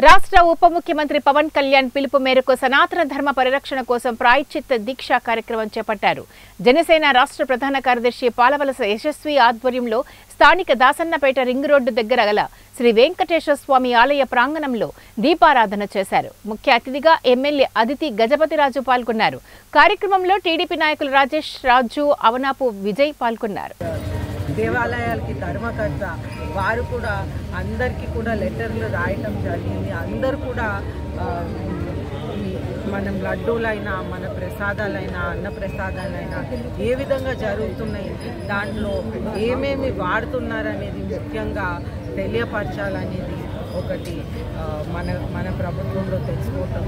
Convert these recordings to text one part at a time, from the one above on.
రాష్ట్ర ఉప ముఖ్యమంత్రి పవన్ కళ్యాణ్ పిలుపు మేరకు సనాతన ధర్మ పరిరక్షణ కోసం ప్రాయశ్చిత్త దీక్ష కార్యక్రమం చేపట్టారు. జనసేన రాష్ట్ర ప్రధాన కార్యదర్శి పాలవలస యశస్వి ఆధ్వర్యంలో స్థానిక దాసన్నపేట రింగ్ రోడ్డు దగ్గర గల శ్రీ వెంకటేశ్వర స్వామి ఆలయ ప్రాంగణంలో దీపారాధన చేశారు. ముఖ్య అతిథిగా ఎమ్మెల్యే అదితి గజపతిరాజు పాల్గొన్నారు. కార్యక్రమంలో టీడీపీ నాయకులు రాజేష్ రాజు, అవనాపు విజయ్ పాల్గొన్నారు. దేవాలయాలకి ధర్మకర్త వారు కూడా అందరికీ కూడా లెటర్లు రాయటం జరిగింది. అందరూ కూడా మనం లడ్డూలైనా మన ప్రసాదాలైనా అన్న ప్రసాదాలైనా ఏ విధంగా జరుగుతున్నాయి, దాంట్లో ఏమేమి వాడుతున్నారనేది ముఖ్యంగా తెలియపరచాలనేది ఒకటి మన ప్రభుత్వంలో తెలుసుకోవటం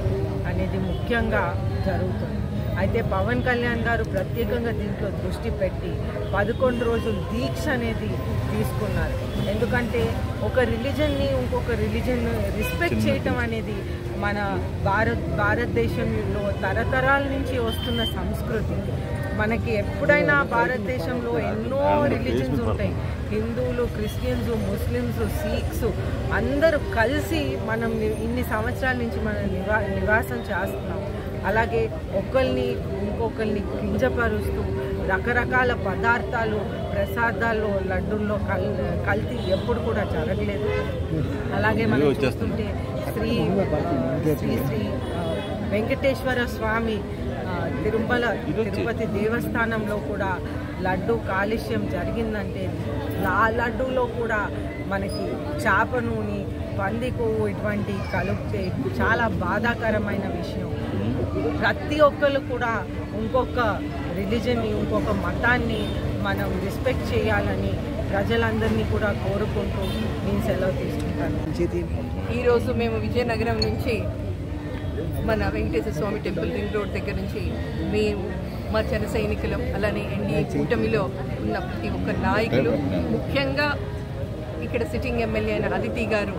అనేది ముఖ్యంగా జరుగుతుంది. అయితే పవన్ కళ్యాణ్ గారు ప్రత్యేకంగా దీంట్లో దృష్టి పెట్టి 11 రోజులు దీక్ష అనేది తీసుకున్నారు. ఎందుకంటే ఒక రిలీజన్ని ఇంకొక రిలీజన్ రెస్పెక్ట్ చేయటం అనేది మన భారతదేశంలో తరతరాల నుంచి వస్తున్న సంస్కృతి. మనకి ఎప్పుడైనా భారతదేశంలో ఎన్నో రిలీజన్స్ ఉంటాయి. హిందువులు, క్రిస్టియన్స్, ముస్లిమ్స్, సిఖ్స్ అందరూ కలిసి మనం ఇన్ని సంవత్సరాల నుంచి మనం నివాసం చేస్తున్నాం. అలాగే ఒకరిని ఇంకొకరిని కించపరుస్తూ రకరకాల పదార్థాలు ప్రసాదాల్లో లడ్డూల్లో కల్తీ ఎప్పుడు కూడా జరగలేదు. అలాగే మనం చూస్తుంటే శ్రీ వెంకటేశ్వర స్వామి తిరుపతి దేవస్థానంలో కూడా లడ్డు కాలుష్యం జరిగిందంటే ఆ లడ్డూలో కూడా మనకి చేప నూనె, పంది కొవ్వు ఇటువంటి కలిపితే చాలా బాధాకరమైన విషయం. ప్రతి ఒక్కరు కూడా ఇంకొక రిలీజన్ని, ఇంకొక మతాన్ని మనం రెస్పెక్ట్ చేయాలని ప్రజలందరినీ కూడా కోరుకుంటూ నేను సెలవు తీసుకుంటాను. ఈరోజు మేము విజయనగరం నుంచి మన వెంకటేశ్వర స్వామి టెంపుల్ రింగ్ రోడ్ దగ్గర నుంచి మేము మా జన సైనికులం, అలానే ఎన్డీఏ కూటమిలో ఉన్న ప్రతి ఒక్క నాయకులు, ముఖ్యంగా ఇక్కడ సిట్టింగ్ ఎమ్మెల్యే అయిన అదితి గారు